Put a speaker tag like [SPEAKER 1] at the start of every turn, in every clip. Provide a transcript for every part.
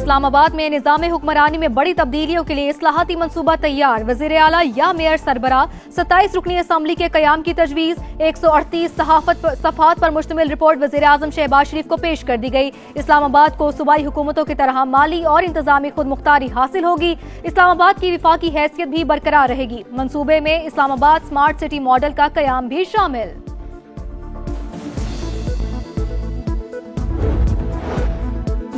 [SPEAKER 1] इस्लामाबाद में निज़ाम हुक्मरानी में बड़ी तब्दीलियों के लिए इस्लाहाती मंसूबा तैयार। वज़ीर आला या मेयर सरबराह 27 रुकनी असम्बली के क़याम की तजवीज़। 138 सफ़हात पर मुश्तमिल रिपोर्ट वज़ीर आज़म शहबाज शरीफ को पेश कर दी गई। इस्लामाबाद को सूबाई हुकूमतों की तरह माली और इंतजामी खुद मुख्तारी हासिल होगी। इस्लामाबाद की विफाकी हैसियत भी बरकरार रहेगी। मंसूबे में इस्लामाबाद स्मार्ट सिटी मॉडल का क़याम भी शामिल।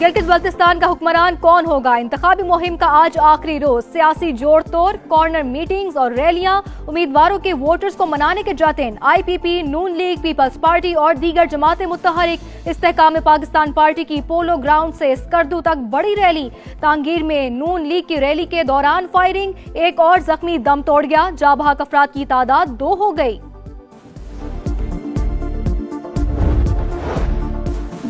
[SPEAKER 1] गिलगित बल्तिस्तान का हुक्मरान कौन होगा? इंतखाबी मुहिम का आज आखिरी रोज। सियासी जोड़ तोड़, कॉर्नर मीटिंग्स और रैलियां उम्मीदवारों के वोटर्स को मनाने के जातें। IPP, नून लीग, पीपल्स पार्टी और दीगर जमातें मुत्तहरिक। इस्तेहकाम पाकिस्तान पार्टी की पोलो ग्राउंड से स्कर्दू तक बड़ी रैली। तांगीर में नून लीग की रैली के दौरान फायरिंग, एक और जख्मी दम तोड़ गया। जाबाहक अफराद की तादाद 2 हो गई।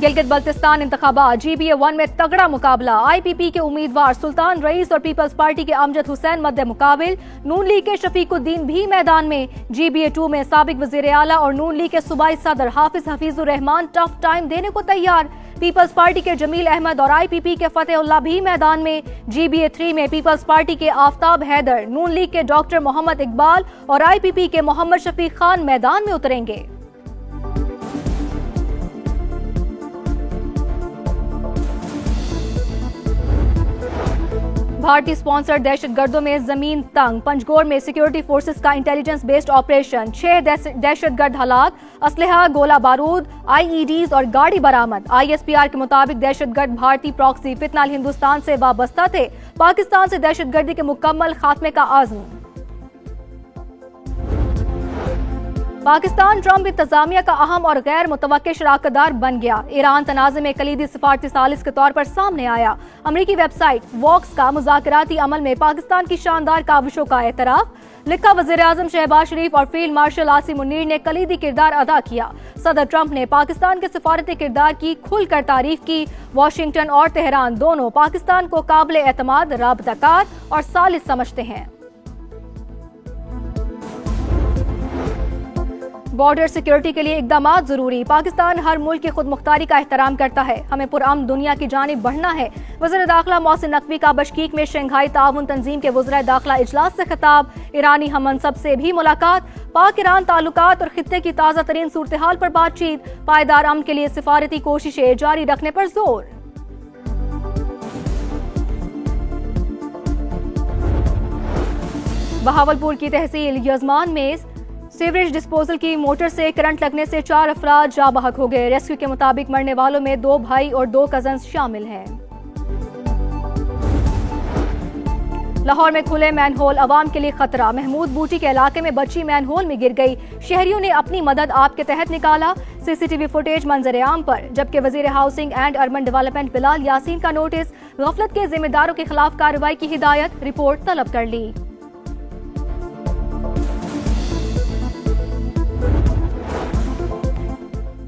[SPEAKER 1] गिलगित बल्तिस्तान इंतखाबात GBA 1 में तगड़ा मुकाबला। IPP के उम्मीदवार सुल्तान रईस और पीपल्स पार्टी के अमजद हुसैन मद्दे मुकाबिल। नून लीग के शफीकुद्दीन भी मैदान में। GBA 2 में साबिक वजीर आला और नून लीग के सूबाई सदर हाफिज हफीजुर रहमान टफ टाइम देने को तैयार। पीपल्स पार्टी के जमील अहमद और IPP के फतेहुल्लाह भी मैदान में। GBA 3 में पीपल्स पार्टी के आफ्ताब हैदर, नून लीग के डॉक्टर मोहम्मद इकबाल और IPP के मोहम्मद शफीक खान मैदान में उतरेंगे। भारतीय स्पॉन्सर्ड दहशतगर्दों में जमीन तंग। पंजगोर में सिक्योरिटी फोर्सेस का इंटेलिजेंस बेस्ड ऑपरेशन। 6 दहशतगर्द हलाक, असलहा, गोला बारूद, IEDs और गाड़ी बरामद। ISPR के मुताबिक दहशतगर्द भारतीय प्रॉक्सी फितनाल हिंदुस्तान से वाबस्ता थे। पाकिस्तान से दहशतगर्दी के मुकम्मल खात्मे का आज़म। पाकिस्तान ट्रंप इंतजामिया का अहम और गैर मुतवक्किल शराकतदार बन गया। ईरान तनाज़े में कलीदी सिफारती सालिस के तौर पर सामने आया। अमरीकी वेबसाइट वॉक्स का मुज़ाकराती अमल में पाकिस्तान की शानदार काविशों का एतराफ। लिखा, वज़ीर आज़म शहबाज शरीफ और फील्ड मार्शल आसिम मुनीर ने कलीदी किरदार अदा किया। सदर ट्रंप ने पाकिस्तान के सिफारती किरदार की खुलकर तारीफ की। वाशिंगटन और तेहरान दोनों पाकिस्तान को काबिल एतमाद, राबताकार और सालिस समझते हैं। बॉर्डर सिक्योरिटी के लिए इकदामात जरूरी। पाकिस्तान हर मुल्क की खुद मुख्तारी का एहतराम करता है। हमें पुरअमन दुनिया की जानिब बढ़ना है। वज़ीर दाखिला मोहसिन नकवी का बशकीक में शंघाई ताउन तंजीम के वज़ीर दाखिला इजलास से खिताब। ईरानी हममनसब से भी मुलाकात। पाक ईरान ताल्लुकात और खित्ते की ताज़ा तरीन सूरत हाल पर बातचीत। पायदार अमन के लिए सिफारती कोशिशें जारी रखने पर जोर। बहावलपुर की तहसील यजमान में सीवरेज डिस्पोजल की मोटर से करंट लगने से 4 अफराद जाँ बहक हो गए। रेस्क्यू के मुताबिक मरने वालों में 2 भाई और 2 कजन्स शामिल हैं। लाहौर में खुले मैनहोल अवाम के लिए खतरा। महमूद बूटी के इलाके में बच्ची मैनहोल में गिर गई। शहरियों ने अपनी मदद आप के तहत निकाला। CCTV फुटेज मंजर आम पर। जबकि वजीर housing and urban development Bilal Yasin का नोटिस। गफलत के जिम्मेदारों के खिलाफ कार्रवाई की हिदायत। रिपोर्ट तलब कर ली।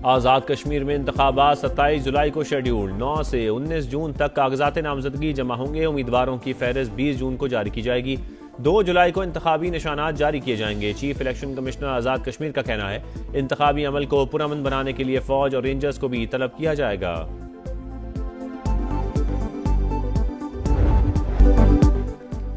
[SPEAKER 2] आज़ाद कश्मीर में इंतखाबात 27 जुलाई को शेड्यूल। 9 से 19 जून तक कागजात नामजदगी जमा होंगे। उम्मीदवारों की फहरिस्त 20 जून को जारी की जाएगी। 2 जुलाई को इंतखाबी निशानात जारी किए जाएंगे। Chief election commissioner Azad Kashmir का कहना है इंतखाबी अमल को पुरअमन बनाने के लिए फौज और रेंजर्स को भी तलब किया जाएगा।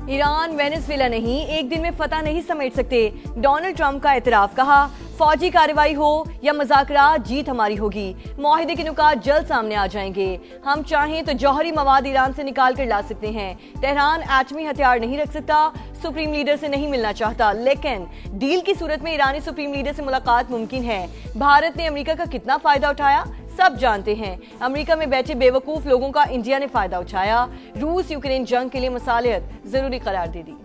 [SPEAKER 3] ईरान वेनेजुएला नहीं, एक दिन में फतह नहीं समेट सकते। डोनाल्ड ट्रंप का एतराफ। कहा, फौजी कार्रवाई हो या मुज़ाकरात, जीत हमारी होगी। मुआहिदे के नुकात जल्द सामने आ जाएंगे। हम चाहें तो जौहरी मवाद ईरान से निकाल कर ला सकते हैं। तेहरान एटमी हथियार नहीं रख सकता। सुप्रीम लीडर से नहीं मिलना चाहता, लेकिन डील की सूरत में ईरानी सुप्रीम लीडर से मुलाकात मुमकिन है। भारत ने अमेरिका का कितना फायदा उठाया सब जानते हैं। अमेरिका में बैठे बेवकूफ लोगों का इंडिया ने फायदा उठाया। रूस यूक्रेन जंग के लिए मसालियत जरूरी करार दे दी।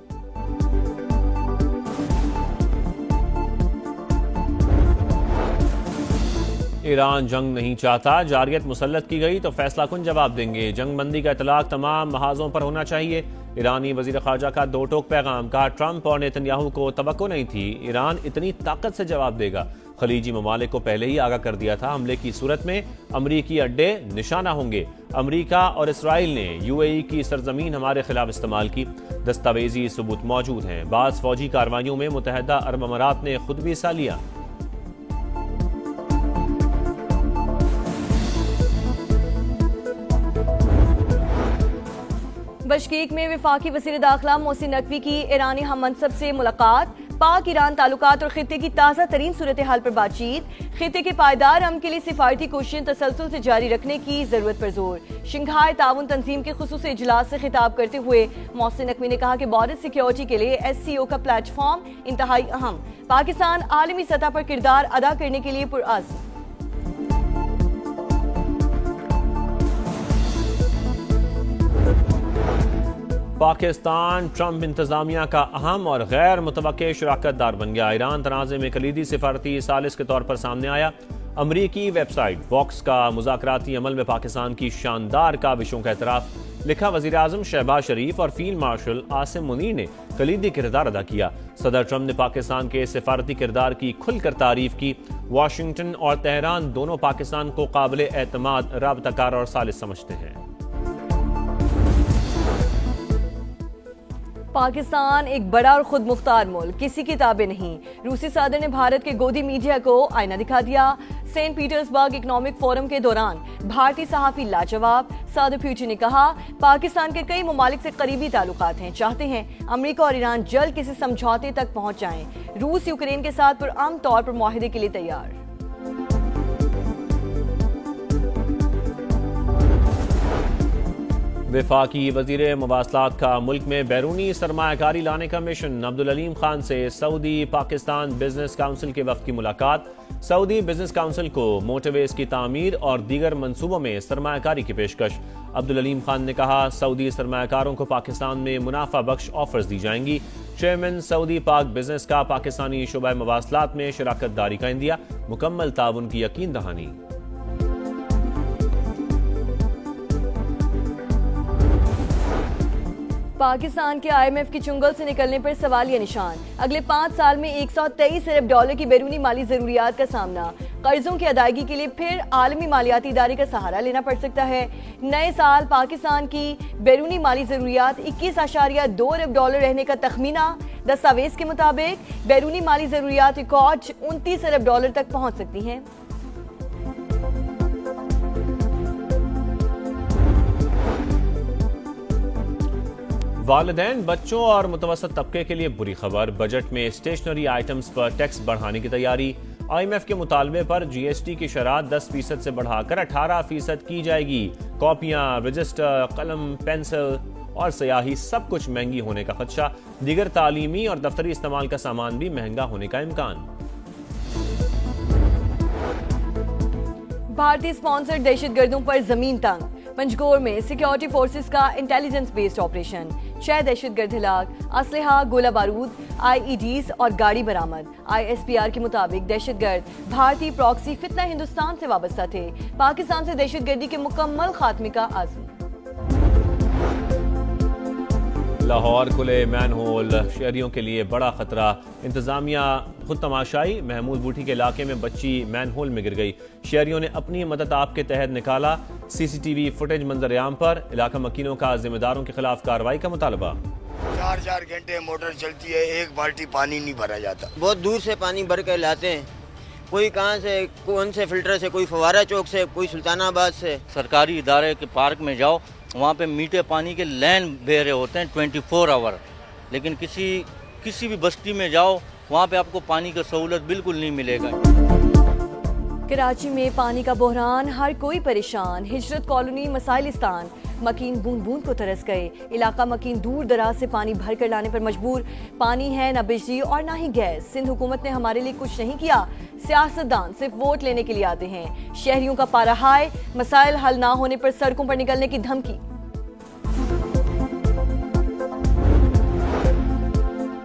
[SPEAKER 2] ईरान जंग नहीं चाहता। जारियत मुसल्लत की गई तो फैसला कुन जवाब देंगे। जंग बंदी का इतलाक तमाम महाजों पर होना चाहिए। ईरानी वजीर खारजा का 2 टोक पैगाम। कहा, ट्रंप और नेतन्याहू को तवक्को नहीं थी। ईरान इतनी ताकत से जवाब देगा। खलीजी ममालिक को पहले ही आगाह कर दिया था हमले की सूरत में अमरीकी अड्डे निशाना होंगे। अमरीका और इसराइल ने UAE की सरजमीन हमारे खिलाफ इस्तेमाल की। दस्तावेजी सबूत मौजूद हैं। बाज़ फौजी कार्रवाइयों में मुत्तहदा अरब अमारात ने खुद भी हिस्सा लिया।
[SPEAKER 3] बशकीक में वफाकी वज़ीर दाखिला मोहसिन नकवी की ईरानी हम मनसब से मुलाकात, पाक ईरान ताल्लुकात और खित्ते की ताज़ा तरीन सूरत हाल पर बातचीत, खित्ते के पायदार अमन के लिए सिफारती कोशिशें तसलसल से जारी रखने की जरूरत पर जोर। शंघाई ताउन तंजीम के खुसूसी इजलास से खिताब करते हुए मोहसिन नकवी ने कहा कि बॉर्डर सिक्योरिटी के लिए SCO का प्लेटफॉर्म इंतहाई अहम, पाकिस्तान आलमी सतह पर किरदार अदा करने के लिए पुरअज़्म।
[SPEAKER 2] पाकिस्तान ट्रंप इंतजामिया का अहम और गैर मुतवक्के शराकतदार बन गया। ईरान तनाज़े में कलीदी सिफारती सालिस के तौर पर सामने आया। अमरीकी वेबसाइट वॉक्स का मुज़ाकराती अमल में पाकिस्तान की शानदार काविशों का एतराफ़। लिखा वज़ीर आज़म शहबाज शरीफ और फील्ड मार्शल आसिम मुनीर ने कलीदी किरदार अदा किया। सदर ट्रंप ने पाकिस्तान के सिफारती किरदार की खुलकर तारीफ की। वाशिंगटन और तेहरान दोनों पाकिस्तान को काबिल एतमाद राबताकार और सालिस समझते हैं।
[SPEAKER 3] पाकिस्तान एक बड़ा और खुद मुख्तार मुल्क, किसी की ताबे नहीं। रूसी सदर ने भारत के गोदी मीडिया को आईना दिखा दिया। सेंट पीटर्सबर्ग इकोनॉमिक फोरम के दौरान भारतीय सहाफी लाजवाब। सदर पुतिन ने कहा पाकिस्तान के कई ममालिक से करीबी ताल्लुकात हैं, चाहते हैं अमेरिका और ईरान जल्द किसी समझौते तक पहुंच जाएं। रूस यूक्रेन के साथ पुरअमन तौर पर मुआहदे के लिए तैयार।
[SPEAKER 2] वफाकी वज़ीर मवासलात का मुल्क में बैरूनी सरमायाकारी लाने का मिशन। अब्दुल अलीम खान से सऊदी पाकिस्तान बिजनेस काउंसिल के वफ़द की मुलाकात। सऊदी बिजनेस काउंसिल को मोटरवेज की तामीर और दीगर मंसूबों में सरमायाकारी की पेशकश। अब्दुल अलीम खान ने कहा सऊदी सरमायाकारों को पाकिस्तान में मुनाफा बख्श ऑफर्स दी जाएंगी। चेयरमैन सऊदी पाक बिजनेस का पाकिस्तानी शुबा मवासलात में शराकत दारी का इंदिया। मुकम्मल ताउन की यकीन दहानी।
[SPEAKER 3] पाकिस्तान के IMF की चुंगल से निकलने पर सवालिया निशान। अगले 5 साल में $123 अरब की बैरूनी माली जरूरियात का सामना। कर्जों की अदायगी के लिए फिर आलमी मालियाती इदारे का सहारा लेना पड़ सकता है। नए साल पाकिस्तान की बैरूनी माली जरूरियात $21.2 अरब रहने का तखमीना। दस्तावेज के मुताबिक बैरूनी माली जरूरियात रिकॉर्ड $29 अरब तक पहुंच सकती हैं।
[SPEAKER 2] वालिदैन बच्चों और मुतवसत तबके के लिए बुरी खबर। बजट में स्टेशनरी आइटम्स पर टैक्स बढ़ाने की तैयारी। IMF के मुतालबे पर GST की शरह 10% से बढ़ाकर 18% की जाएगी। कॉपियां, रजिस्टर, कलम, पेंसिल और स्याही सब कुछ महंगी होने का खदशा। दीगर तालीमी और दफ्तरी इस्तेमाल का सामान भी महंगा होने का इम्कान।
[SPEAKER 3] भारतीय स्पॉन्सर्ड दहशतगर्दों पर जमीन तंग। पंजगोर में सिक्योरिटी फोर्सेस का इंटेलिजेंस बेस्ड ऑपरेशन। 6 दहशतगर्द हिलाक, असलहा, गोला बारूद, IEDs और गाड़ी बरामद। ISPR के मुताबिक दहशतगर्द भारतीय प्रॉक्सी फितना हिंदुस्तान से वाबस्ता थे। पाकिस्तान से दहशतगर्दी के मुकम्मल खात्मे का आज़म।
[SPEAKER 2] लाहौर खुले मैनहोल शहरियों के लिए बड़ा खतरा। इंतजामिया खुद तमाशाई। महमूद बूटी के इलाके में बच्ची मैनहोल में गिर गई। शहरियों ने अपनी मदद आप के तहत निकाला। CCTV फुटेज मंजर-ए-आम पर। इलाका मकीनों का जिम्मेदारों के खिलाफ कार्रवाई का मुतालबा।
[SPEAKER 4] 4 घंटे मोटर चलती है, एक बाल्टी पानी नहीं भरा जाता।
[SPEAKER 5] बहुत दूर से पानी भर कर लाते हैं, कोई कहाँ से, कौन से फिल्टर से, कोई फवारा चौक से, कोई सुल्तानाबाद से।
[SPEAKER 6] सरकारी इदारे के पार्क में जाओ, वहाँ पे मीठे पानी के लाइन बह रहे होते हैं 24 आवर। लेकिन किसी भी बस्ती में जाओ, वहाँ पे आपको पानी की सहूलत बिल्कुल नहीं मिलेगा।
[SPEAKER 3] कराची में पानी का बहरान, हर कोई परेशान। हिजरत कॉलोनी मसाइलिस्तान, मकीन बूंद बूंद को तरस गए। इलाका मकीन दूर दराज से पानी भर कर लाने पर मजबूर। पानी है न बिजली और न ही गैस। सिंध हुकूमत ने हमारे लिए कुछ नहीं किया। सियासतदान सिर्फ वोट लेने के लिए आते हैं। शहरियों का पारा हाय, मसाइल हल ना होने पर सड़कों पर निकलने की धमकी।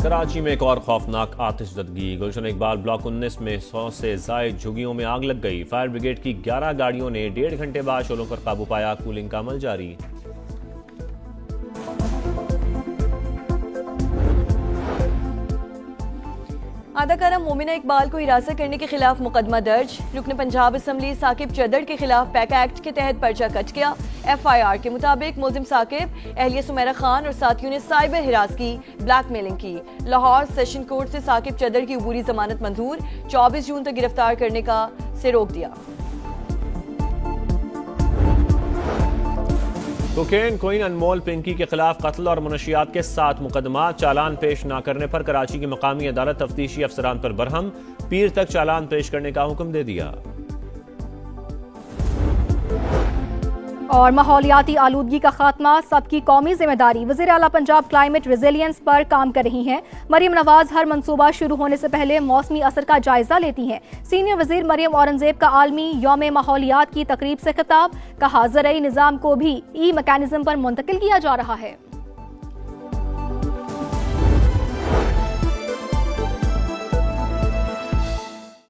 [SPEAKER 2] कराची में एक और खौफनाक आतिशज़दगी। गुलशन इकबाल ब्लॉक 19 में 100 से ज़ायद झुग्गियों में आग लग गई। फायर ब्रिगेड की 11 गाड़ियों ने 1.5 घंटे बाद शोलों पर काबू पाया। कूलिंग का अमल जारी।
[SPEAKER 3] अदाकारा मोमिना इकबाल को हिरासत करने के खिलाफ मुकदमा दर्ज। रुकन पंजाब असम्बली साकिब चदड़ के खिलाफ पैका एक्ट के तहत पर्चा कट गया। FIR के मुताबिक मुलजिम साकिब, एहलिया सुमेरा खान और साथियों ने साइबर हिरास की, ब्लैकमेलिंग की। लाहौर सेशन कोर्ट से साकिब चदड़ की अबूरी जमानत मंजूर। 24 जून तक गिरफ्तार करने से रोक दिया।
[SPEAKER 2] कोकेन क्वीन अनमोल पिंकी के खिलाफ कत्ल और मुनशियात के 7 मुकदमा, चालान पेश न करने पर कराची की मकामी अदालत तफ्तीशी अफसरान पर बरहम, पीर तक चालान पेश करने का हुक्म दे दिया।
[SPEAKER 1] और माहौलियाती आलूदगी का खात्मा सबकी कौमी जिम्मेदारी, वज़ीर आला पंजाब क्लाइमेट रेजिलियंस पर काम कर रही हैं। मरियम नवाज हर मंसूबा शुरू होने से पहले मौसमी असर का जायजा लेती हैं। सीनियर वज़ीर मरियम औरंगजेब का आलमी यौम माहौलियात की तकरीब से खिताब, कहा ज़रई निज़ाम को भी ई मैकेनिज्म पर मुंतकिल किया जा रहा है।